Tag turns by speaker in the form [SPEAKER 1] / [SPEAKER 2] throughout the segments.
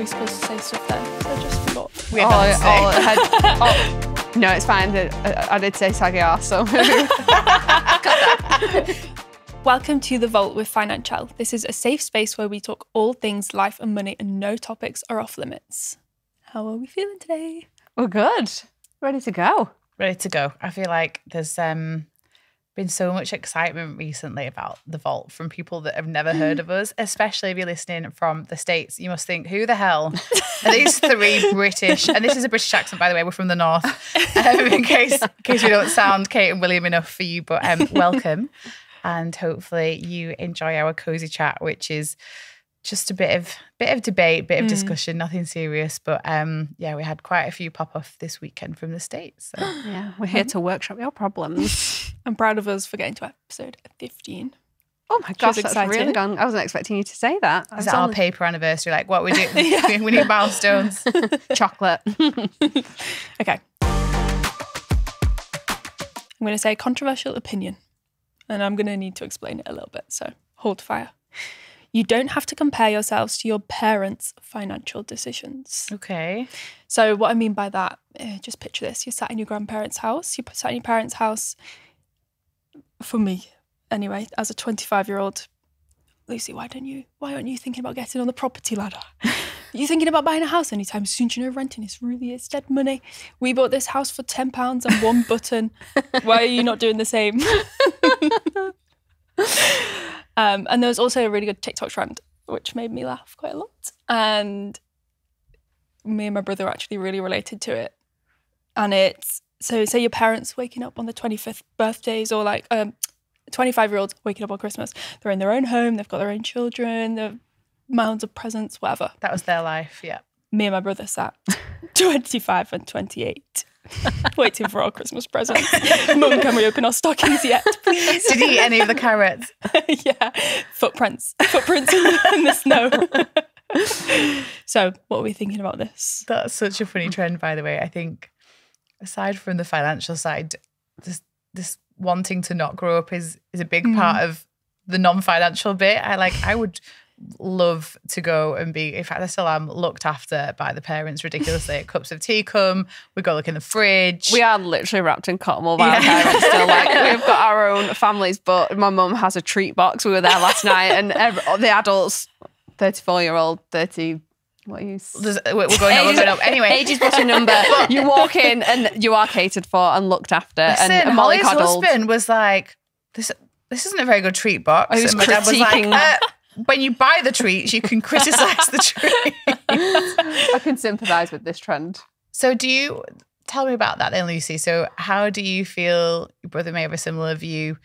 [SPEAKER 1] we supposed to say stuff then? So I just forgot.
[SPEAKER 2] No, it's fine. I did say saggy arse, so.
[SPEAKER 1] Welcome to The Vault with Financielle. This is a safe space where we talk all things life and money and no topics are off limits. How are we feeling today?
[SPEAKER 2] We're good. Ready to go.
[SPEAKER 3] Ready to go. I feel like there's been so much excitement recently about The Vault from people that have never heard of us, especially if you're listening from the States. You must think, who the hell are these three British? And this is a British accent, by the way. We're from the north, in case we don't sound Kate and William enough for you. But welcome. And hopefully you enjoy our cozy chat, which is just a bit of debate, bit of discussion, nothing serious. But we had quite a few pop off this weekend from the States. So.
[SPEAKER 2] Yeah, we're here to workshop your problems.
[SPEAKER 1] I'm proud of us for getting to episode 15.
[SPEAKER 2] Oh my gosh, that's really gone. I wasn't expecting you to say that.
[SPEAKER 3] Is that our paper anniversary? Like, what we do? We need milestones.
[SPEAKER 2] Chocolate.
[SPEAKER 1] Okay. I'm going to say controversial opinion. And I'm going to need to explain it a little bit. So hold fire. You don't have to compare yourselves to your parents' financial decisions.
[SPEAKER 3] Okay.
[SPEAKER 1] So what I mean by that, just picture this. You're sat in your grandparents' house. You're sat in your parents' house. For me, anyway, as a 25-year-old, Lucy, why aren't you thinking about getting on the property ladder? Are you thinking about buying a house anytime soon? Do you know renting is dead money? We bought this house for £10 and one button. Why are you not doing the same? And there was also a really good TikTok trend, which made me laugh quite a lot. And me and my brother actually really related to it. And it's, so say your parents waking up on the 25th birthdays, or like 25-year-olds waking up on Christmas. They're in their own home, they've got their own children, they've mounds of presents, whatever.
[SPEAKER 3] That was their life, yeah.
[SPEAKER 1] Me and my brother sat 25 and 28. Waiting for our Christmas presents. Mum, can we open our stockings yet, please?
[SPEAKER 3] Did he eat any of the carrots?
[SPEAKER 1] Yeah, footprints in the snow. So, what are we thinking about this?
[SPEAKER 3] That's such a funny trend, by the way. I think, aside from the financial side, this wanting to not grow up is a big part of the non-financial bit. I would love to go and be, in fact I still am, looked after by the parents ridiculously. Cups of tea come, we go look in the fridge.
[SPEAKER 2] We are literally wrapped in cotton wool by our parents still. Like, we've got our own families, but my mum has a treat box. We were there last night and the adults, 34-year-old, 30, what are you?
[SPEAKER 3] We're going up. Anyway.
[SPEAKER 2] Age is but a number. You walk in and you are catered for and looked after.
[SPEAKER 3] Listen,
[SPEAKER 2] and
[SPEAKER 3] Holly's husband was like, this isn't a very good treat box.
[SPEAKER 2] He was
[SPEAKER 3] and my dad was
[SPEAKER 2] critiquing.
[SPEAKER 3] like, when you buy the treats, you can criticise the treats.
[SPEAKER 2] I can sympathise with this trend.
[SPEAKER 3] So tell me about that then, Lucy. So how do you feel, your brother may have a similar view,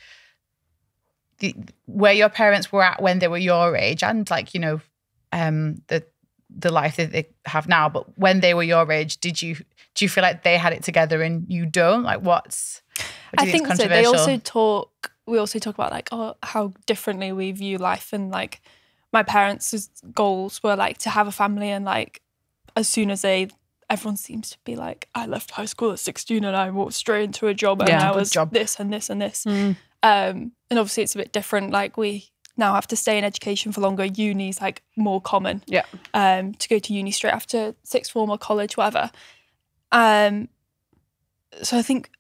[SPEAKER 3] where your parents were at when they were your age, and like, you know, the life that they have now, but when they were your age, do you feel like they had it together and you don't? Like, what do you think is controversial?
[SPEAKER 1] So. We also talk about like, how differently we view life, and like my parents' goals were like to have a family, and like as soon as everyone seems to be like, I left high school at 16 and I walked straight into a job and I was this and this and this. And obviously it's a bit different. Like, we now have to stay in education for longer. Uni's like more common.
[SPEAKER 2] Yeah.
[SPEAKER 1] To go to uni straight after sixth form or college, whatever. So I think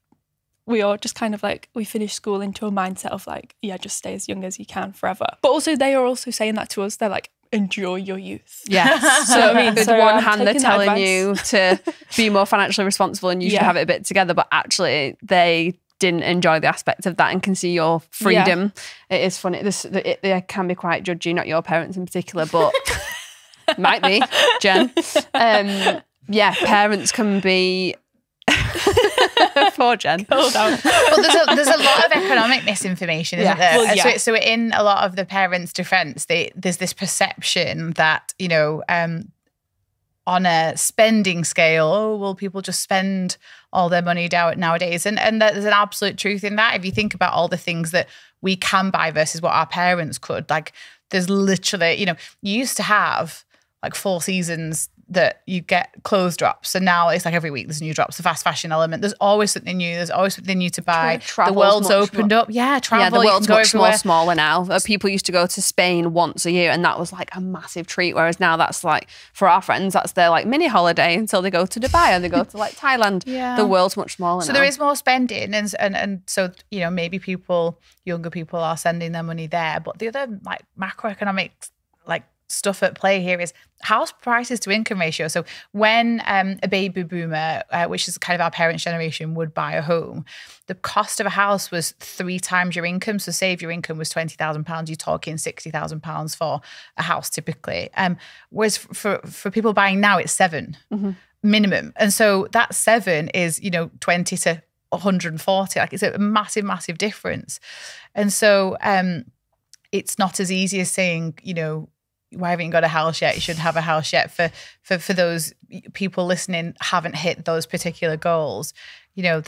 [SPEAKER 1] we are just kind of like, we finish school into a mindset of like, yeah, just stay as young as you can forever. But also they are also saying that to us. They're like, enjoy your youth.
[SPEAKER 2] Yes. So I mean, with one hand they're telling you to be more financially responsible and you should have it a bit together, but actually they didn't enjoy the aspect of that and can see your freedom. It is funny. They can be quite judgy, not your parents in particular, but might be, Jen. Parents can be... Poor Jen.
[SPEAKER 3] Well, there's a lot of economic misinformation, isn't there? Well, so in a lot of the parents' defence, there's this perception that, you know, on a spending scale, people just spend all their money nowadays. And there's an absolute truth in that. If you think about all the things that we can buy versus what our parents could, like, there's literally, you know, you used to have like 4 seasons that you get clothes drops. And now it's like every week there's new drops, the fast fashion element. There's always something new. There's always something new to buy. The world's opened up. Yeah, travel.
[SPEAKER 2] Yeah, the world's much more smaller now. People used to go to Spain once a year and that was like a massive treat. Whereas now that's like, for our friends, that's their like mini holiday until they go to Dubai and they go to like Thailand.
[SPEAKER 3] Yeah.
[SPEAKER 2] The world's much smaller
[SPEAKER 3] so
[SPEAKER 2] now.
[SPEAKER 3] there is more spending. And so, you know, maybe younger people are sending their money there. But the other like macroeconomic like stuff at play here is house prices to income ratio. So when a baby boomer, which is kind of our parents' generation, would buy a home, the cost of a house was 3 times your income. So say if your income was £20,000, you're talking £60,000 for a house typically. Whereas for people buying now, it's 7 minimum. And so that 7 is, you know, 20 to 140. Like it's a massive, massive difference. And so it's not as easy as saying, you know, why haven't you got a house yet? You should have a house yet. For those people listening haven't hit those particular goals, you know,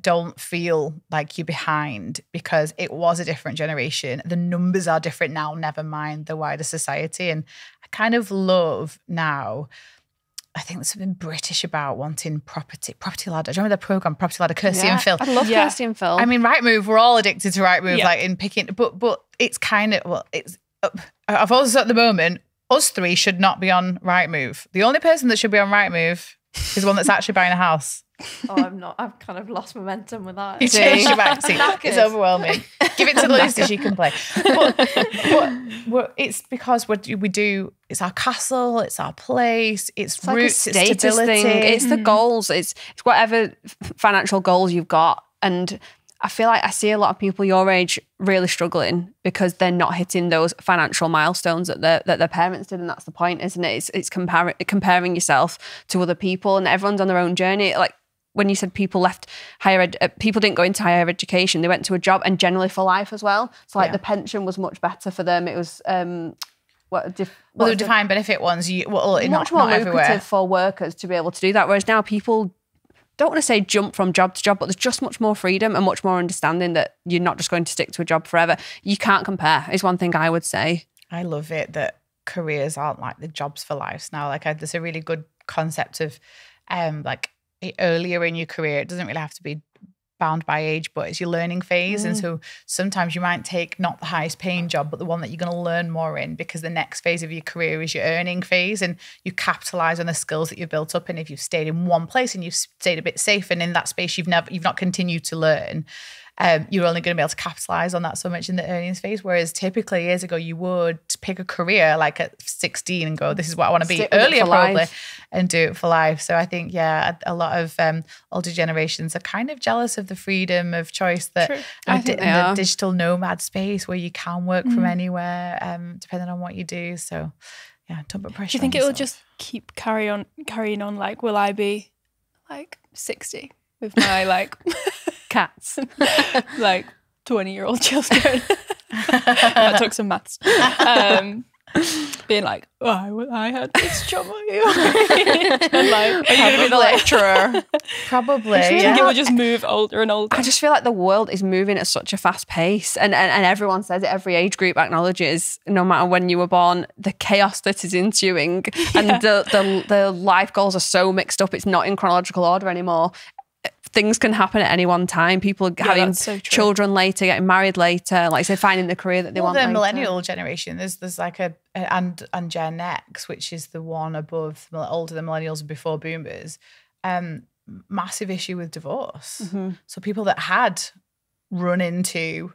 [SPEAKER 3] don't feel like you're behind because it was a different generation. The numbers are different now, never mind the wider society. And I kind of love now, I think there's something British about wanting Property Ladder. Do you remember the programme Property Ladder, Kirsty and Phil?
[SPEAKER 2] I love Kirsty and Phil.
[SPEAKER 3] I mean, Rightmove, we're all addicted to Rightmove, like in picking, but it's kind of, well, it's, I've also at the moment, us 3 should not be on Rightmove. The only person that should be on Rightmove is the one that's actually buying a house.
[SPEAKER 1] Oh, I'm not. I've kind of lost momentum with that.
[SPEAKER 3] You changed your mind. See, it's overwhelming. Give it to Lucy, she can play. But it's because we do, it's our castle, it's our place, it's roots,
[SPEAKER 2] like a
[SPEAKER 3] it's stability.
[SPEAKER 2] Thing. It's the goals, it's whatever financial goals you've got. And I feel like I see a lot of people your age really struggling because they're not hitting those financial milestones that their parents did, and that's the point, isn't it? It's comparing yourself to other people, and everyone's on their own journey. Like when you said people left people didn't go into higher education, they went to a job, and generally for life as well. So like the pension was much better for them. It was
[SPEAKER 3] the defined benefit ones,
[SPEAKER 2] much
[SPEAKER 3] not
[SPEAKER 2] more lucrative
[SPEAKER 3] everywhere
[SPEAKER 2] for workers to be able to do that. Whereas now people don't want to say jump from job to job, but there's just much more freedom and much more understanding that you're not just going to stick to a job forever. You can't compare, is one thing I would say.
[SPEAKER 3] I love it that careers aren't like the jobs for lives now. Like there's a really good concept of like earlier in your career, it doesn't really have to be bound by age, but it's your learning phase. And so sometimes you might take not the highest paying job, but the one that you're going to learn more in, because the next phase of your career is your earning phase, and you capitalize on the skills that you've built up. And if you've stayed in one place and you've stayed a bit safe, and in that space you've not continued to learn, you're only going to be able to capitalize on that so much in the earnings phase. Whereas typically years ago, you would pick a career like at 16 and go, this is what I want to be, earlier probably, and do it for life. So I think, a lot of older generations are kind of jealous of the freedom of choice that in the digital nomad space where you can work from anywhere, depending on what you do. So yeah, don't put pressure.
[SPEAKER 1] Do you think it will just keep carrying on? Like, will I be like 60 with my like
[SPEAKER 2] cats,
[SPEAKER 1] like 20-year-old children? That took some maths. Being like, I had this job at you. And like, are you going to be the lecturer?
[SPEAKER 3] Probably.
[SPEAKER 1] I think it will just move older and older.
[SPEAKER 2] I just feel like the world is moving at such a fast pace, and everyone says it, every age group acknowledges, no matter when you were born, the chaos that is ensuing, and the life goals are so mixed up, it's not in chronological order anymore. Things can happen at any one time. People having children later, getting married later, like say finding the career that they want.
[SPEAKER 3] The
[SPEAKER 2] later.
[SPEAKER 3] Millennial generation, there's like and Gen X, which is the one above, older than millennials and before boomers. Massive issue with divorce. So people that had run into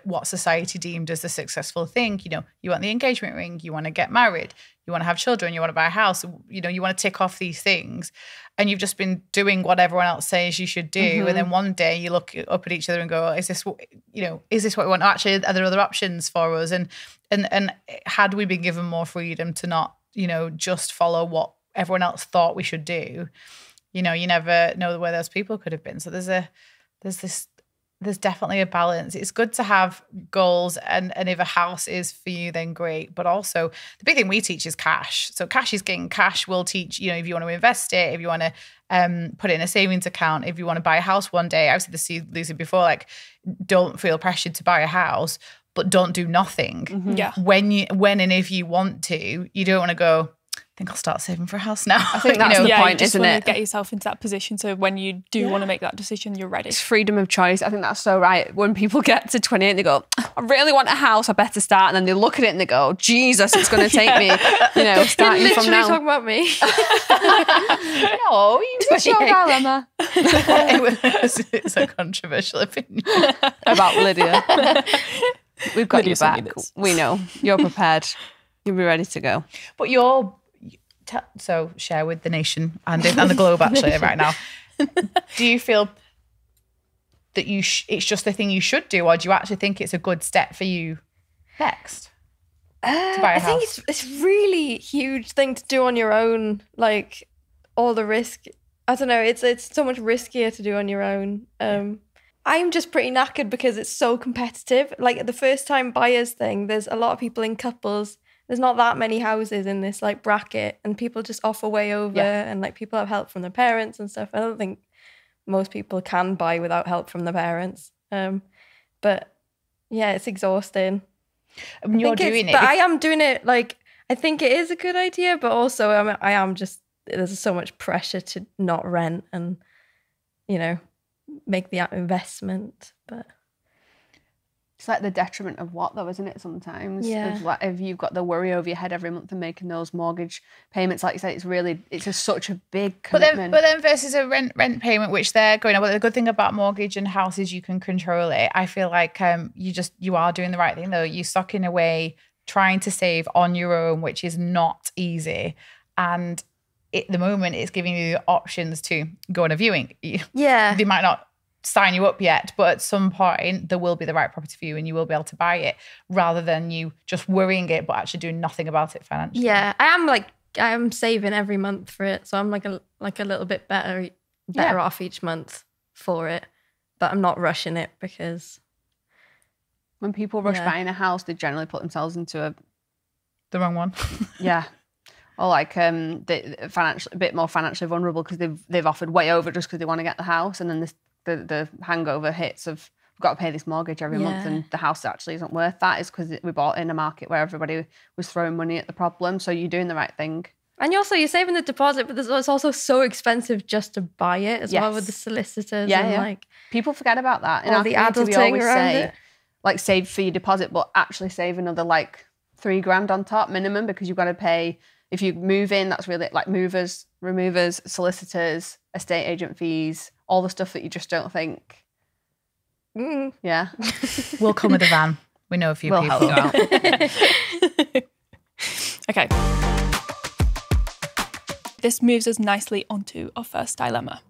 [SPEAKER 3] what society deemed as the successful thing. You know, you want the engagement ring, you want to get married, you want to have children, you want to buy a house, you know, you want to tick off these things, and you've just been doing what everyone else says you should do. And then one day you look up at each other and go, is this what we want? Actually, are there other options for us? And had we been given more freedom to not, you know, just follow what everyone else thought we should do, you know, you never know where those people could have been. So there's definitely a balance. It's good to have goals, and if a house is for you, then great. But also the big thing we teach is cash. So cash is king. Cash will teach, you know, if you want to invest it, if you want to put it in a savings account, if you want to buy a house one day. I've said this to Lucy before, like, don't feel pressured to buy a house, but don't do nothing.
[SPEAKER 1] Yeah.
[SPEAKER 3] When and if you want to, you don't want to go, think I'll start saving for a house now.
[SPEAKER 2] I think that's the point,
[SPEAKER 1] you just
[SPEAKER 2] isn't it?
[SPEAKER 1] Get yourself into that position so when you do want to make that decision, you're ready.
[SPEAKER 2] It's freedom of choice. I think that's so right. When people get to 28 and they go, I really want a house, I better start. And then they look at it and they go, Jesus, it's going to take me, starting from now.
[SPEAKER 4] Talking about me.
[SPEAKER 3] No, you
[SPEAKER 2] It's your dilemma.
[SPEAKER 3] It's a controversial opinion.
[SPEAKER 2] About Lydia. We've got
[SPEAKER 1] Lydia
[SPEAKER 2] you back. We know. You're prepared. You'll be ready to go.
[SPEAKER 3] But so share with the nation and the globe actually right now. Do you feel that it's just the thing you should do, or do you actually think it's a good step for you next to buy a house?
[SPEAKER 4] I think it's really huge thing to do on your own. Like all the risk. I don't know. It's so much riskier to do on your own. I'm just pretty knackered because it's so competitive. Like the first time buyers thing, there's a lot of people in couples. There's not that many houses in this like bracket, and people just offer way over, and like people have help from their parents and stuff. I don't think most people can buy without help from their parents. But yeah, it's exhausting.
[SPEAKER 3] I mean, you're doing it.
[SPEAKER 4] But I am doing it. Like I think it is a good idea, but also I am just, there's so much pressure to not rent and make the investment. But
[SPEAKER 2] it's like the detriment of what though, isn't it, sometimes?
[SPEAKER 4] Yeah.
[SPEAKER 2] If you've got the worry over your head every month and making those mortgage payments, like you say, it's such a big commitment.
[SPEAKER 3] But then versus a rent payment, which they're going on. But the good thing about mortgage and houses, you can control it. I feel like you are doing the right thing though. You're stocking away, trying to save on your own, which is not easy. And at the moment, it's giving you the options to go on a viewing.
[SPEAKER 4] Yeah.
[SPEAKER 3] They might not sign you up yet, but at some point there will be the right property for you and you will be able to buy it, rather than you just worrying it but actually doing nothing about it financially.
[SPEAKER 4] Yeah, I am saving every month for it, so I'm like a little bit better off each month for it, but I'm not rushing it because
[SPEAKER 2] when people rush buying a house, they generally put themselves into
[SPEAKER 3] the wrong one.
[SPEAKER 2] Yeah. Or like a bit more financially vulnerable because they've offered way over just because they want to get the house, and then the hangover hits of we've got to pay this mortgage every month, and the house actually isn't worth that. Is because we bought in a market where everybody was throwing money at the problem. So you're doing the right thing.
[SPEAKER 4] And you're saving the deposit, but it's also so expensive just to buy it as well with the solicitors. Like
[SPEAKER 2] people forget about that. In
[SPEAKER 4] all
[SPEAKER 2] our
[SPEAKER 4] the
[SPEAKER 2] community,
[SPEAKER 4] adulting
[SPEAKER 2] we always
[SPEAKER 4] around
[SPEAKER 2] say,
[SPEAKER 4] it.
[SPEAKER 2] like save for your deposit, but actually save another like $3,000 on top minimum, because you've got to pay. If you move in, that's really like movers, removers, solicitors, estate agent fees, all the stuff that you just don't think. Yeah.
[SPEAKER 3] We'll come with a van. We know a few people.
[SPEAKER 2] Help you out.
[SPEAKER 1] Okay. This moves us nicely onto our first dilemma.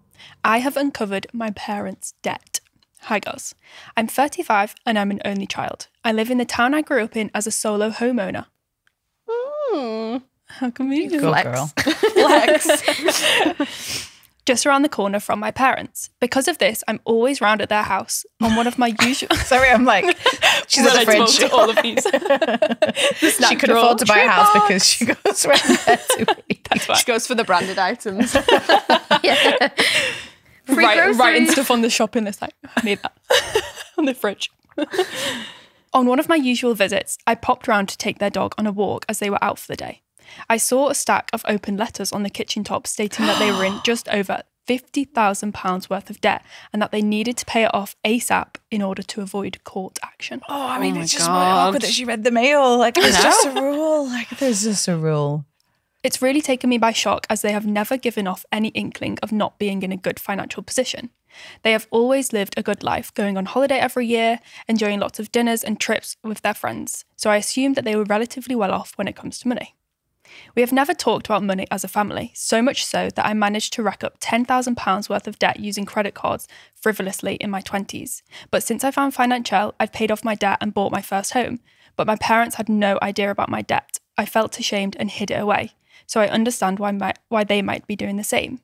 [SPEAKER 1] I have uncovered my parents' debt. Hi girls. I'm 35 and I'm an only child. I live in the town I grew up in as a solo homeowner. How convenient.
[SPEAKER 3] Go girl.
[SPEAKER 1] Flex. Just around the corner from my parents. Because of this, I'm always round at their house on one of my usual...
[SPEAKER 3] Sorry, I'm like, she's at the fridge.
[SPEAKER 1] To all of these.
[SPEAKER 3] She could afford to buy a house because she goes round there to eat.
[SPEAKER 1] That's right.
[SPEAKER 2] She goes for the branded items.
[SPEAKER 1] Writing stuff on the shopping list. Like, I need that. On the fridge. On one of my usual visits, I popped round to take their dog on a walk as they were out for the day. I saw a stack of open letters on the kitchen top stating that they were in just over £50,000 worth of debt and that they needed to pay it off ASAP in order to avoid court action.
[SPEAKER 3] Oh, I mean, it's just really awkward that she read the mail. Like, there's just a rule. There's just a rule.
[SPEAKER 1] It's really taken me by shock as they have never given off any inkling of not being in a good financial position. They have always lived a good life, going on holiday every year, enjoying lots of dinners and trips with their friends, so I assumed that they were relatively well off when it comes to money. We have never talked about money as a family, so much so that I managed to rack up £10,000 worth of debt using credit cards frivolously in my 20s. But since I found Financielle, I've paid off my debt and bought my first home. But my parents had no idea about my debt. I felt ashamed and hid it away, so I understand why they might be doing the same.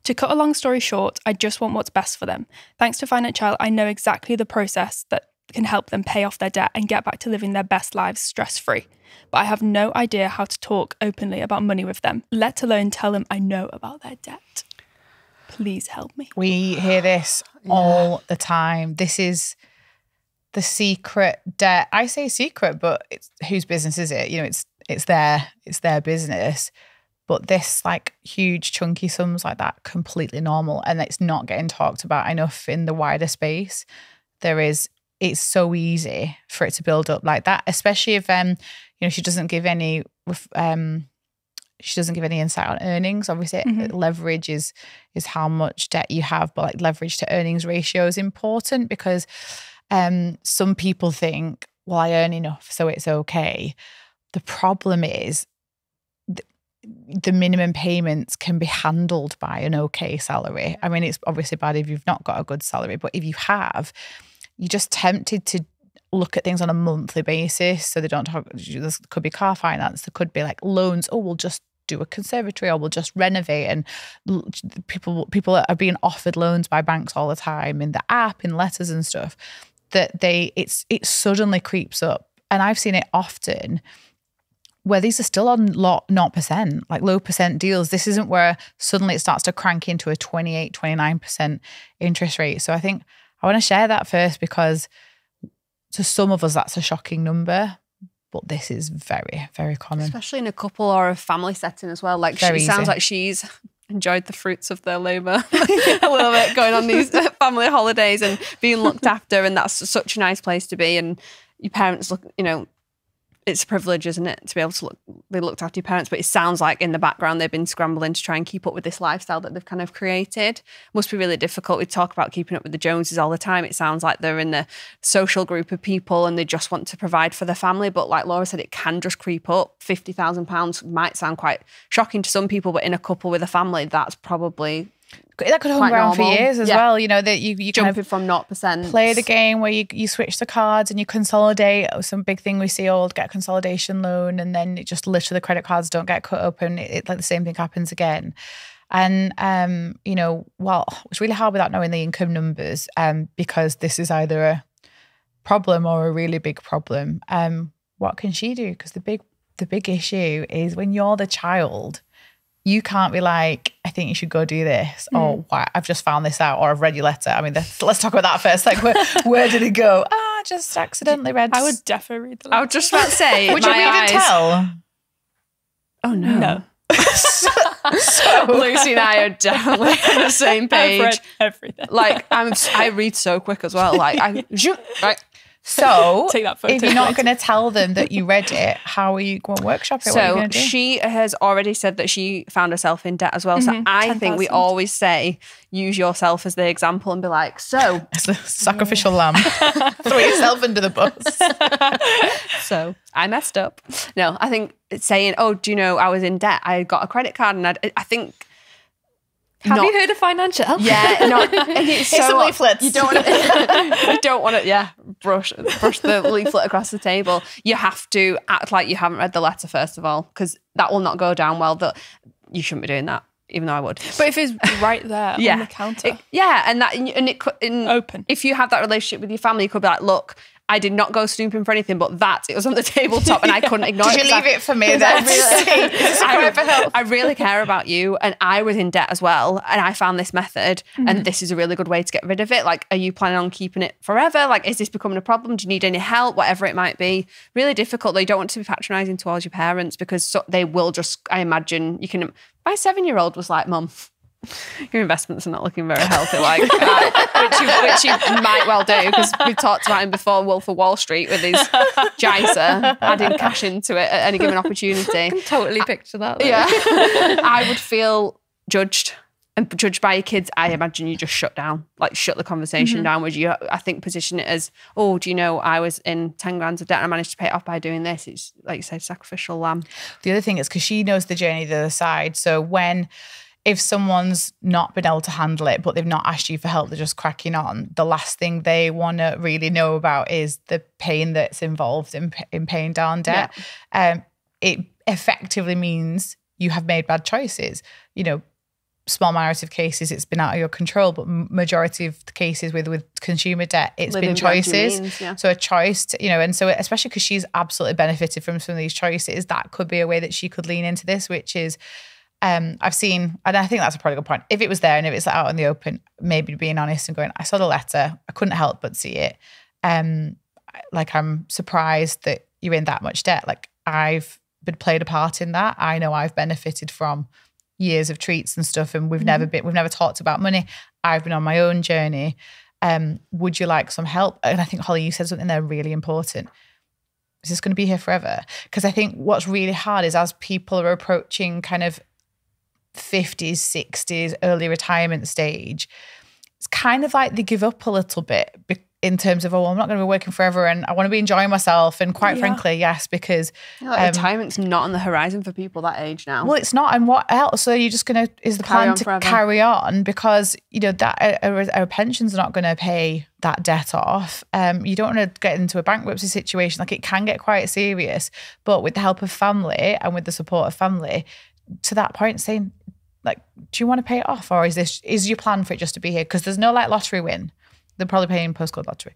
[SPEAKER 1] To cut a long story short, I just want what's best for them. Thanks to Financielle, I know exactly the process that can help them pay off their debt and get back to living their best lives stress-free. But I have no idea how to talk openly about money with them, let alone tell them I know about their debt. Please help me.
[SPEAKER 3] We hear this all the time. This is the secret debt. I say secret, but it's whose business is it? It's their business. But this like huge chunky sums like that, completely normal. And it's not getting talked about enough in the wider space. It's so easy for it to build up like that, especially if, she doesn't give any, insight on earnings. Obviously, leverage is how much debt you have, but like leverage to earnings ratio is important because some people think, well, I earn enough, so it's okay. The problem is the minimum payments can be handled by an okay salary. I mean, it's obviously bad if you've not got a good salary, but if you have, you're just tempted to look at things on a monthly basis. So there could be car finance, there could be like loans. Oh, we'll just do a conservatory, or we'll just renovate. And people are being offered loans by banks all the time in the app, in letters and stuff. It suddenly creeps up, and I've seen it often where these are still on 0%, like low percent deals. This isn't where suddenly it starts to crank into a 28, 29% interest rate. So I think I want to share that first because to some of us, that's a shocking number. But this is very, very common.
[SPEAKER 2] Especially in a couple or a family setting as well. Like she sounds like she's enjoyed the fruits of their labour a little bit, going on these family holidays and being looked after. And that's such a nice place to be. And your parents look, it's a privilege, isn't it, to be able to be looked after your parents. But it sounds like in the background they've been scrambling to try and keep up with this lifestyle that they've kind of created. Must be really difficult. We talk about keeping up with the Joneses all the time. It sounds like they're in the social group of people and they just want to provide for their family. But like Laura said, it can just creep up. £50,000 might sound quite shocking to some people, but in a couple with a family, that's probably...
[SPEAKER 3] That could hang around for years as well. That you
[SPEAKER 2] jumping
[SPEAKER 3] kind of
[SPEAKER 2] from 0%.
[SPEAKER 3] Play the game where you switch the cards and you consolidate. Some big thing we see, get a consolidation loan, and then it just literally the credit cards don't get cut up, and it like the same thing happens again. And it's really hard without knowing the income numbers, because this is either a problem or a really big problem. What can she do? Because the big issue is when you're the child, you can't be like, I think you should go do this, or why, I've just found this out, or I've read your letter. I mean, let's talk about that first. Like, where did it go? I just accidentally read.
[SPEAKER 1] I would definitely read the letter.
[SPEAKER 2] I was just about to say,
[SPEAKER 3] would you read and tell?
[SPEAKER 2] Oh no.
[SPEAKER 1] No.
[SPEAKER 2] So Lucy and I are definitely on the same page.
[SPEAKER 1] I've read everything.
[SPEAKER 2] Like I read so quick as well. Like right.
[SPEAKER 3] So
[SPEAKER 1] take that photo.
[SPEAKER 3] If you're not going to tell them that you read it, how are you going to workshop it?
[SPEAKER 2] So she has already said that she found herself in debt as well. So I think we always say, use yourself as the example and be like, so.
[SPEAKER 3] It's the sacrificial lamb. Throw yourself under the bus.
[SPEAKER 2] So I messed up. No, I think it's saying, oh, do you know, I was in debt. I got a credit card and I think.
[SPEAKER 4] Have you heard of Financielle?
[SPEAKER 2] Yeah, it's
[SPEAKER 3] the leaflets.
[SPEAKER 2] You don't want to, brush the leaflet across the table. You have to act like you haven't read the letter first of all, because that will not go down well. That you shouldn't be doing that, even though I would.
[SPEAKER 1] But if it's right there on the counter,
[SPEAKER 2] open. If you have that relationship with your family, you could be like, look, I did not go snooping for anything, but it was on the tabletop and I couldn't ignore it.
[SPEAKER 3] Did you leave it for me then?
[SPEAKER 2] I really care about you, and I was in debt as well, and I found this method and this is a really good way to get rid of it. Like, are you planning on keeping it forever? Like, is this becoming a problem? Do you need any help? Whatever it might be. Really difficult though. You don't want to be patronising towards your parents, because they will just, I imagine, my 7-year-old was like, Mum, your investments are not looking very healthy, like which you might well do, because we've talked about him before, Wolf of Wall Street, with his JISA, adding cash into it at any given opportunity.
[SPEAKER 4] I can totally picture that.
[SPEAKER 2] Yeah. I would feel judged, and judged by your kids. I imagine you just shut the conversation down. Would you, I think, position it as, oh, do you know, I was in 10 grand of debt and I managed to pay it off by doing this. It's like you said, sacrificial lamb.
[SPEAKER 3] The other thing is, because she knows the journey the other side, so if someone's not been able to handle it, but they've not asked you for help, they're just cracking on, the last thing they want to really know about is the pain that's involved in paying down debt. Yeah. It effectively means you have made bad choices. Small minority of cases, it's been out of your control, but majority of the cases with consumer debt, it's been choices. Means, yeah. So a choice, and so especially because she's absolutely benefited from some of these choices, that could be a way that she could lean into this, which is, I've seen, and I think that's a probably good point. If it was there and if it's out in the open, maybe being honest and going, I saw the letter, I couldn't help but see it. I'm surprised that you're in that much debt. Like, I've played a part in that. I know I've benefited from years of treats and stuff, and we've never talked about money. I've been on my own journey. Would you like some help? And I think, Holly, you said something there really important. Is this going to be here forever? Because I think what's really hard is as people are approaching kind of 50s, 60s, early retirement stage, it's kind of like they give up a little bit in terms of, I'm not going to be working forever and I want to be enjoying myself. And quite frankly, yes, because
[SPEAKER 2] retirement's not on the horizon for people that age now.
[SPEAKER 3] Well, it's not. And what else? So you're just going to, is the plan to carry on because, that our pensions are not going to pay that debt off. You don't want to get into a bankruptcy situation. Like, it can get quite serious, but with the help of family and with the support of family, to that point, saying, like, do you want to pay it off, or is your plan for it just to be here? Because there's no like lottery win. They're probably paying postcode lottery.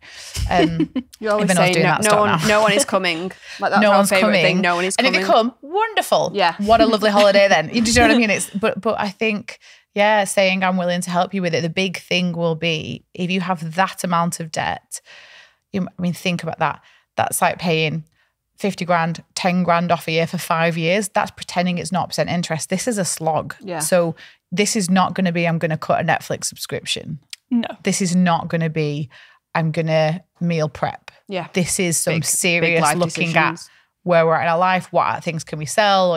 [SPEAKER 2] You always say no one is coming. Like, that's
[SPEAKER 3] no one's
[SPEAKER 2] coming.
[SPEAKER 3] Thing.
[SPEAKER 2] No one is coming.
[SPEAKER 3] And if they come, wonderful.
[SPEAKER 2] Yeah.
[SPEAKER 3] What a lovely holiday then. Do you know what I mean? But I think, saying I'm willing to help you with it. The big thing will be if you have that amount of debt. Think about that. That's like paying 50 grand, 10 grand off a year for 5 years. That's pretending it's 0% interest. This is a slog.
[SPEAKER 2] Yeah.
[SPEAKER 3] So this is not going to be, I'm going to cut a Netflix subscription.
[SPEAKER 1] No.
[SPEAKER 3] This is not going to be, I'm going to meal prep.
[SPEAKER 2] Yeah.
[SPEAKER 3] This is some serious looking at where we're at in our life. What things can we sell?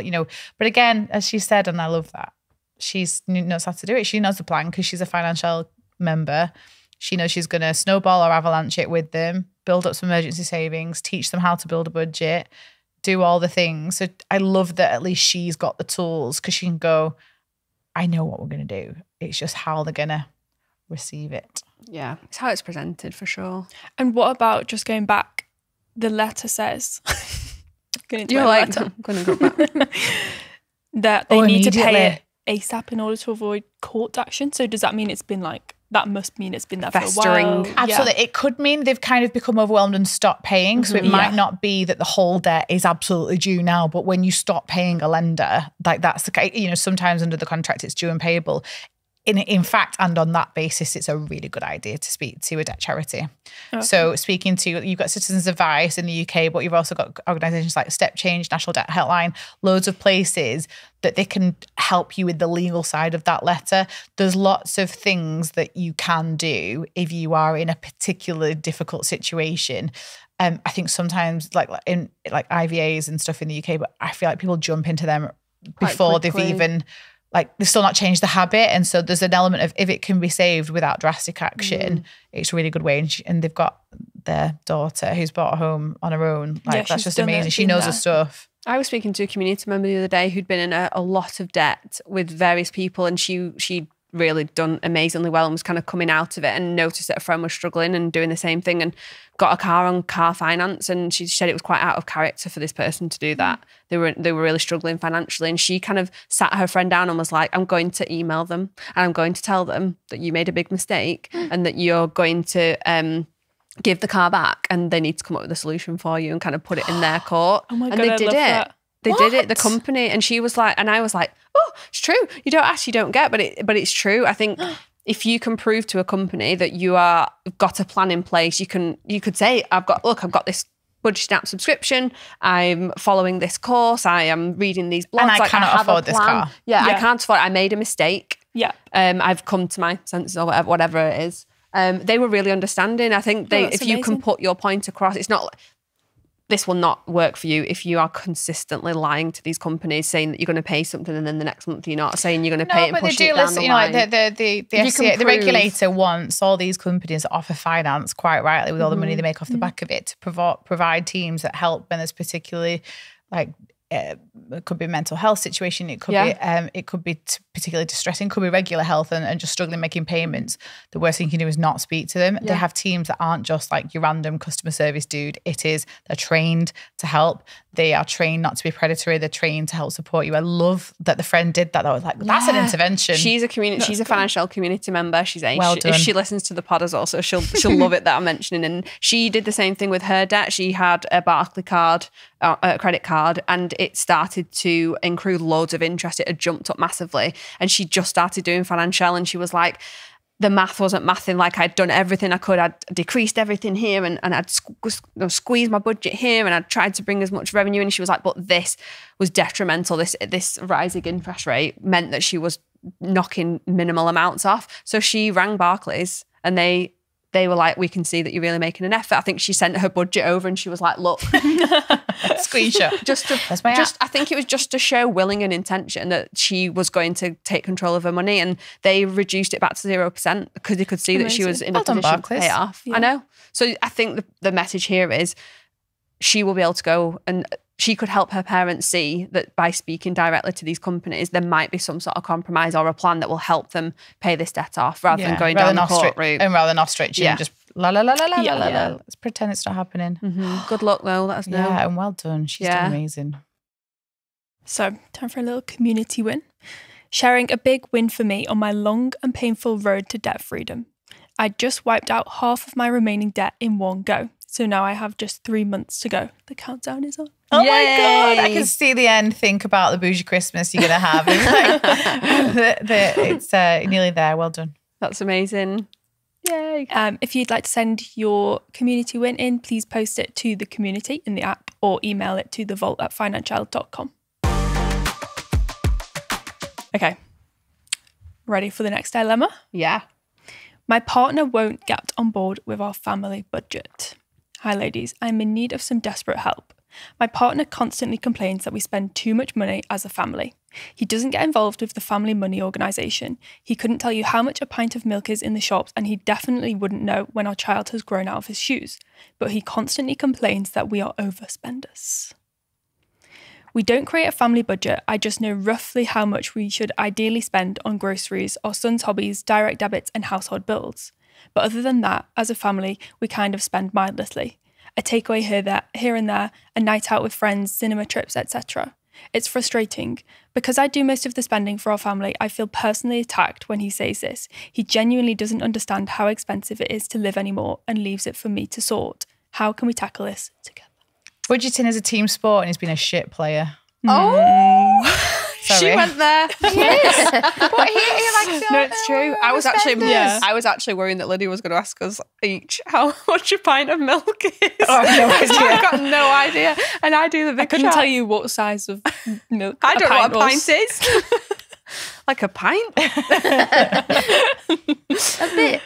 [SPEAKER 3] But again, as she said, and I love that, she knows how to do it. She knows the plan because she's a Financielle member. She knows she's going to snowball or avalanche it with them, build up some emergency savings, teach them how to build a budget, do all the things. So I love that at least she's got the tools because she can go, I know what we're going to do. It's just how they're going to receive it.
[SPEAKER 2] Yeah, it's how it's presented for sure.
[SPEAKER 1] And what about just going back? The letter says,
[SPEAKER 2] you're like, I'm going to go back.
[SPEAKER 1] That they need to pay it ASAP in order to avoid court action. So does that mean that must mean it's been there
[SPEAKER 2] festering
[SPEAKER 1] for a while?
[SPEAKER 3] Absolutely. Yeah. It could mean they've kind of become overwhelmed and stopped paying. Mm-hmm. So it might not be that the whole debt is absolutely due now, but when you stop paying a lender, like that's the case, sometimes under the contract it's due and payable. In fact, and on that basis, it's a really good idea to speak to a debt charity. Okay. So speaking to, you've got Citizens Advice in the UK, but you've also got organisations like Step Change, National Debt Helpline, loads of places that they can help you with the legal side of that letter. There's lots of things that you can do if you are in a particularly difficult situation. I think sometimes like in like IVAs and stuff in the UK, but I feel like people jump into them before they've even... they've still not changed the habit. And so there's an element of if it can be saved without drastic action, it's a really good way. And they've got their daughter who's bought a home on her own. That's just amazing. She knows her stuff.
[SPEAKER 2] I was speaking to a community member the other day who'd been in a lot of debt with various people, and she really done amazingly well and was kind of coming out of it, and noticed that a friend was struggling and doing the same thing and got a car on car finance, and she said it was quite out of character for this person to do that. They were really struggling financially, and she kind of sat her friend down and was like, I'm going to email them and I'm going to tell them that you made a big mistake and that you're going to give the car back and they need to come up with a solution for you and kind of put it in their court.
[SPEAKER 1] Oh my God,
[SPEAKER 2] and they
[SPEAKER 1] I
[SPEAKER 2] did
[SPEAKER 1] love
[SPEAKER 2] it.
[SPEAKER 1] that.
[SPEAKER 2] They did it, the company. And she was like, and I was like, oh, it's true. You don't ask, you don't get, but it's true. I think if you can prove to a company that you got a plan in place, you could say, I've got this budget app subscription. I'm following this course. I am reading these blogs.
[SPEAKER 3] And I cannot afford this car.
[SPEAKER 2] Yeah, I can't afford it. I made a mistake.
[SPEAKER 1] Yeah.
[SPEAKER 2] I've come to my senses or whatever it is. They were really understanding. I think if you can put your point across, it's not... This will not work for you if you are consistently lying to these companies, saying that you're going to pay something and then the next month you're not, saying you're going to pay it and push it down the line.
[SPEAKER 3] The FCA, the regulator wants all these companies that offer finance, quite rightly, with all the money they make off the back of it, to provide teams that help when there's particularly it could be a mental health situation. It could be particularly distressing. Could be regular health and just struggling making payments. The worst thing you can do is not speak to them. Yeah. They have teams that aren't just like your random customer service dude. They're trained to help. They are trained not to be predatory. They're trained to help support you. I love that the friend did that. I was like, that's an intervention.
[SPEAKER 2] She's a Financielle community member. She's if she listens to the pod as well, so she'll love it that I'm mentioning. And she did the same thing with her debt. She had a Barclays card, credit card, and it started to accrue loads of interest. It had jumped up massively, and she just started doing Financielle, and she was like, the math wasn't mathing. Like I'd done everything I could. I'd decreased everything here and I'd squeezed my budget here and I'd tried to bring as much revenue in. She was like, but this was detrimental. This rising interest rate meant that she was knocking minimal amounts off. So she rang Barclays and they were like, we can see that you're really making an effort. I think she sent her budget over and she was like, look.
[SPEAKER 3] Screenshot.
[SPEAKER 2] I think it was just to show willing and intention that she was going to take control of her money, and they reduced it back to 0% because they could see that she was in a position to pay it off. Yeah. I know. So I think the message here is she will be able to go and she could help her parents see that by speaking directly to these companies, there might be some sort of compromise or a plan that will help them pay this debt off rather than going down the court route.
[SPEAKER 3] And rather than ostrich and just la. Let's pretend it's not happening.
[SPEAKER 2] Mm-hmm. Good luck though, let us know.
[SPEAKER 3] Yeah, and well done. She's done amazing.
[SPEAKER 1] So, time for a little community win. Sharing a big win for me on my long and painful road to debt freedom. I just wiped out half of my remaining debt in one go. So now I have just 3 months to go. The countdown is on.
[SPEAKER 3] Oh my God. I can see the end. Think about the bougie Christmas you're going to have. It's nearly there. Well done.
[SPEAKER 2] That's amazing. Yay.
[SPEAKER 1] If you'd like to send your community win in, please post it to the community in the app or email it to thevault@financielle.com. Okay. Ready for the next dilemma?
[SPEAKER 2] Yeah.
[SPEAKER 1] My partner won't get on board with our family budget. Hi ladies, I'm in need of some desperate help. My partner constantly complains that we spend too much money as a family. He doesn't get involved with the family money organisation. He couldn't tell you how much a pint of milk is in the shops, and he definitely wouldn't know when our child has grown out of his shoes. But he constantly complains that we are overspenders. We don't create a family budget. I just know roughly how much we should ideally spend on groceries, our son's hobbies, direct debits and household bills. But other than that, as a family, we kind of spend mindlessly. A takeaway here and there, a night out with friends, cinema trips, etc. It's frustrating. Because I do most of the spending for our family, I feel personally attacked when he says this. He genuinely doesn't understand how expensive it is to live anymore and leaves it for me to sort. How can we tackle this together?
[SPEAKER 3] Budgeting is a team sport and he's been a shit player.
[SPEAKER 2] Oh,
[SPEAKER 3] Sorry.
[SPEAKER 2] She went there.
[SPEAKER 3] Yes. But he likes
[SPEAKER 2] No, it's true. I was actually worrying that Lydia was going to ask us each how much a pint of milk is.
[SPEAKER 3] Oh, I have no idea.
[SPEAKER 2] I've got no idea. And I do the big
[SPEAKER 1] I couldn't tell you what size of milk
[SPEAKER 2] I don't know what a
[SPEAKER 1] was.
[SPEAKER 2] pint is. Like a pint?
[SPEAKER 4] A bit.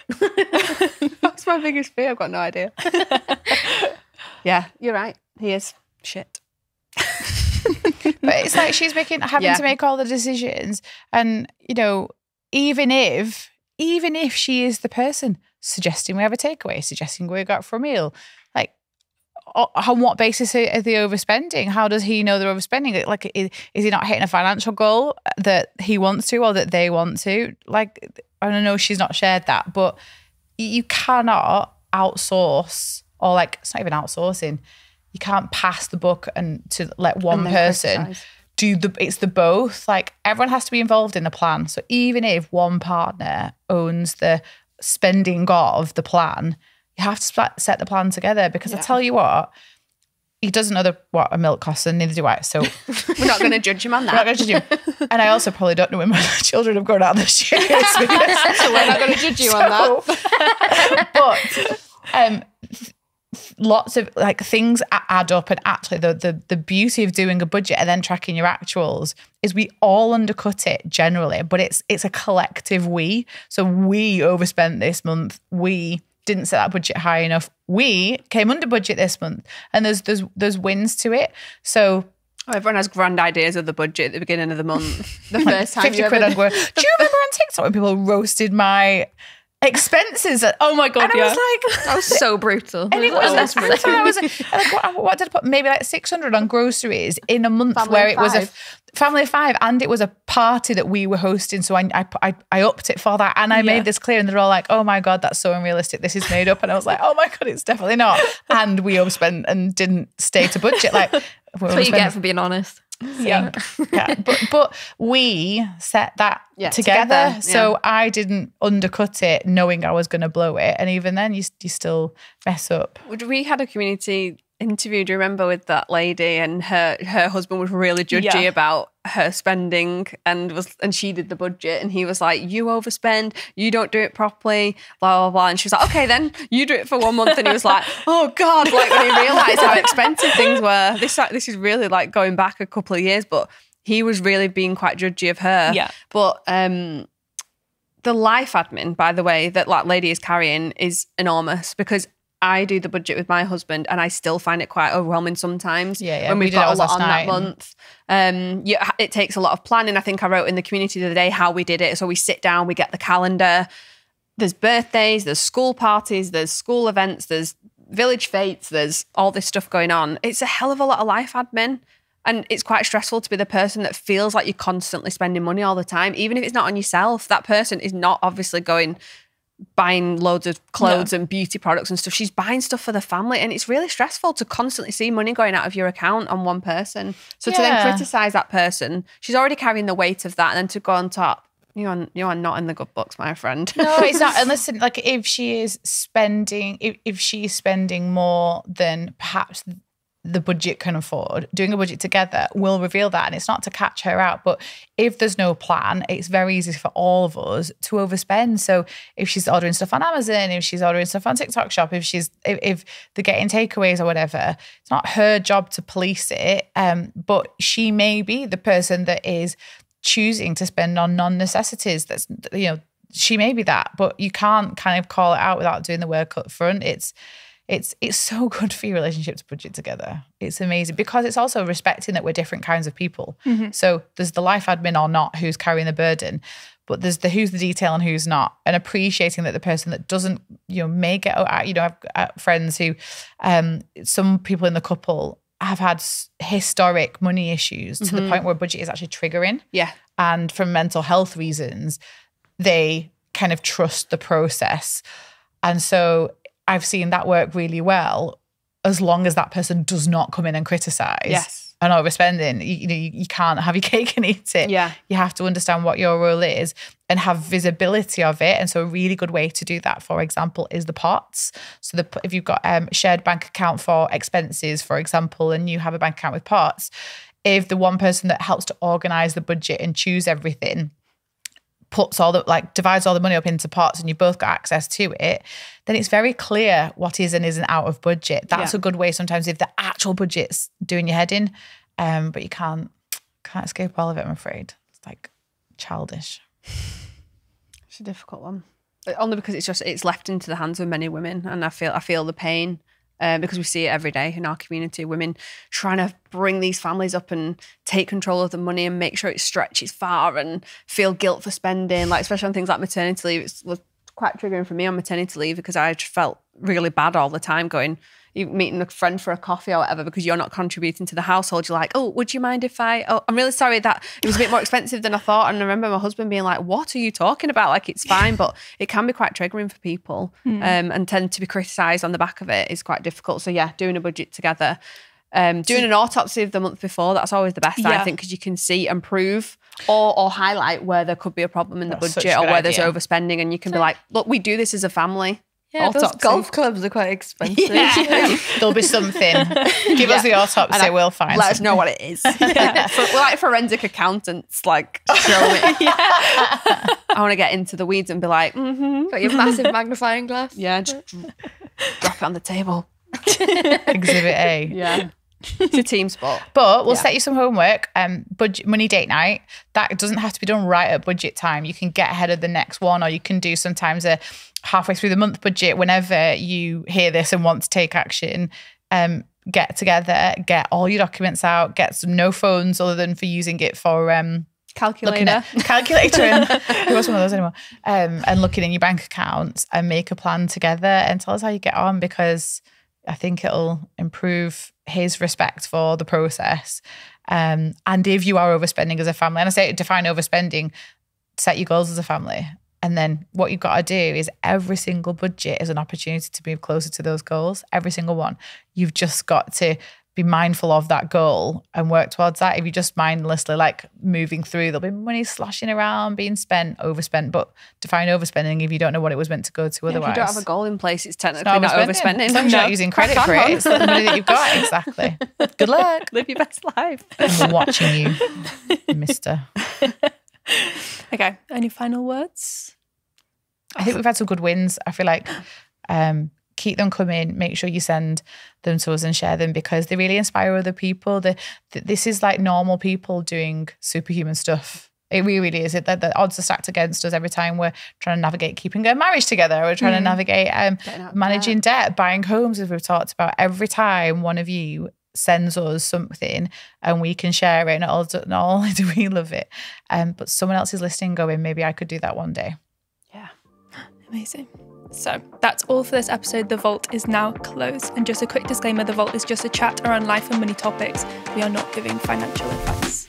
[SPEAKER 2] That's my biggest fear. I've got no idea. Yeah, you're right. He is shit.
[SPEAKER 3] But it's like she's having to make all the decisions, and even if she is the person suggesting we have a takeaway, suggesting we go out for a meal, like on what basis are they overspending? How does he know they're overspending? Like, is he not hitting a financial goal that he wants to or that they want to? Like, I don't know, she's not shared that, but you cannot outsource, or like, it's not even outsourcing. You can't pass the buck and to let one person it's the both. Like, everyone has to be involved in the plan. So even if one partner owns the spending of the plan, you have to set the plan together, because I tell you what, he doesn't know what a milk costs, and neither do I. So
[SPEAKER 2] we're not going to judge him on that.
[SPEAKER 3] We're not going to judge him. And I also probably don't know when my children have grown out of the shoes.
[SPEAKER 2] So we're not going to judge you on that.
[SPEAKER 3] But lots of like things add up, and actually the beauty of doing a budget and then tracking your actuals is we all undercut it generally, but it's a collective we. So we overspent this month. We didn't set that budget high enough. We came under budget this month, and there's wins to it. So
[SPEAKER 2] everyone has grand ideas of the budget at the beginning of the month. The first time
[SPEAKER 3] 50 quid on Do you remember on TikTok when people roasted my expenses? Oh my God,
[SPEAKER 2] and I was like, that was so brutal.
[SPEAKER 3] And it was brutal. I was like, what did I put? Maybe like 600 on groceries in a month, where it was a family of 5, and it was a party that we were hosting. So I upped it for that, and I made this clear, and they're all like, oh my God, that's so unrealistic. This is made up. And I was like, oh my God, it's definitely not. And we overspent and didn't stay to budget. Like,
[SPEAKER 4] that's what you get for being honest.
[SPEAKER 3] Yeah. But we set that together. So I didn't undercut it knowing I was going to blow it. And even then you still mess up.
[SPEAKER 2] We had a community interview, do you remember, with that lady, and her husband was really judgy about her spending, and she did the budget, and he was like, you overspend, you don't do it properly, blah blah blah, and she was like, okay then, you do it for 1 month, and he was like, oh god, like when he realised how expensive things were. This is really like going back a couple of years, but he was really being quite judgy of her.
[SPEAKER 1] Yeah.
[SPEAKER 2] But the life admin, by the way, that that lady is carrying is enormous, because I do the budget with my husband and I still find it quite overwhelming sometimes when we've got a lot on that month. It takes a lot of planning. I think I wrote in the community the other day how we did it. So we sit down, we get the calendar. There's birthdays, there's school parties, there's school events, there's village fates, there's all this stuff going on. It's a hell of a lot of life admin. And it's quite stressful to be the person that feels like you're constantly spending money all the time. Even if it's not on yourself, that person is not obviously buying loads of clothes and beauty products and stuff. She's buying stuff for the family, and it's really stressful to constantly see money going out of your account on one person. So to then criticise that person, she's already carrying the weight of that, and then to go on top, you are not in the good books, my friend.
[SPEAKER 3] No, it's not. And listen, like if she's spending more than perhaps the budget can afford, doing a budget together will reveal that, and it's not to catch her out. But if there's no plan, it's very easy for all of us to overspend. So if she's ordering stuff on Amazon, if she's ordering stuff on TikTok Shop, if they're getting takeaways or whatever, it's not her job to police it. But she may be the person that is choosing to spend on non-necessities. That's, she may be that, but you can't kind of call it out without doing the work up front. It's so good for your relationship to budget together. It's amazing, because it's also respecting that we're different kinds of people. Mm-hmm. So there's the life admin or not who's carrying the burden, but there's the who's the detail and who's not, and appreciating that the person that doesn't, may get out. I've got friends who, some people in the couple have had historic money issues to the point where budget is actually triggering.
[SPEAKER 2] Yeah.
[SPEAKER 3] And for mental health reasons, they kind of trust the process. And so I've seen that work really well, as long as that person does not come in and criticise and overspending. You can't have your cake and eat it.
[SPEAKER 2] Yeah.
[SPEAKER 3] You have to understand what your role is and have visibility of it. And so a really good way to do that, for example, is the pots. So if you've got a shared bank account for expenses, for example, and you have a bank account with pots, if the one person that helps to organise the budget and choose everything divides all the money up into pots, and you've both got access to it, then it's very clear what is and isn't out of budget. That's a good way sometimes if the actual budget's doing your head in, but you can't escape all of it, I'm afraid. It's like childish.
[SPEAKER 2] It's a difficult one, but only because it's left into the hands of many women, and I feel the pain. Because we see it every day in our community, women trying to bring these families up and take control of the money and make sure it stretches far and feel guilt for spending, like especially on things like maternity leave. It was quite triggering for me on maternity leave, because I just felt really bad all the time going, you meeting a friend for a coffee or whatever, because you're not contributing to the household. You're like, oh, would you mind if I'm really sorry that it was a bit more expensive than I thought. And I remember my husband being like, what are you talking about? Like, it's fine, but it can be quite triggering for people and tend to be criticised on the back of it is quite difficult. So yeah, doing a budget together. Doing an autopsy of the month before, that's always the best, I think, because you can see and prove or highlight where there could be a problem in the budget or where there's overspending, and you can be like, look, we do this as a family.
[SPEAKER 4] Yeah, those golf clubs are quite expensive.
[SPEAKER 3] Yeah. There'll be something. Give us the autopsy, we'll find
[SPEAKER 2] Let us know what it is. We're like forensic accountants, like, show me. I want to get into the weeds and be like,
[SPEAKER 4] got your massive magnifying glass.
[SPEAKER 2] Yeah, just drop it on the table.
[SPEAKER 3] Exhibit A.
[SPEAKER 2] Yeah. It's a team sport.
[SPEAKER 3] But we'll set you some homework. Budget money date night. That doesn't have to be done right at budget time. You can get ahead of the next one, or you can do sometimes a halfway through the month budget. Whenever you hear this and want to take action, get together, get all your documents out, get no phones other than for using it for
[SPEAKER 2] calculator
[SPEAKER 3] and who wants one of those anymore, and looking in your bank accounts, and make a plan together and tell us how you get on, because I think it'll improve his respect for the process. And if you are overspending as a family, and I say define overspending, set your goals as a family. And then what you've got to do is every single budget is an opportunity to move closer to those goals. Every single one. You've just got to be mindful of that goal and work towards that. If you just mindlessly like moving through, there'll be money sloshing around, being spent, overspent. But define overspending if you don't know what it was meant to go to otherwise.
[SPEAKER 2] If you don't have a goal in place, it's technically not overspending.
[SPEAKER 3] As long as you're not using credit for it, it's the money that you've got. Exactly. Good luck.
[SPEAKER 2] Live your best life.
[SPEAKER 3] I'm watching you, mister.
[SPEAKER 1] Okay, any final words?
[SPEAKER 3] I think we've had some good wins. I feel like keep them coming. Make sure you send them to us and share them because they really inspire other people. This is like normal people doing superhuman stuff. It really is. The odds are stacked against us every time we're trying to navigate keeping a marriage together. We're trying to navigate managing debt, buying homes, as we've talked about. Every time one of you sends us something and we can share it, not only do we love it, but someone else is listening going, maybe I could do that one day.
[SPEAKER 1] Yeah. Amazing. So that's all for this episode. The Vault is now closed. And just a quick disclaimer, The Vault is just a chat around life and money topics. We are not giving financial advice.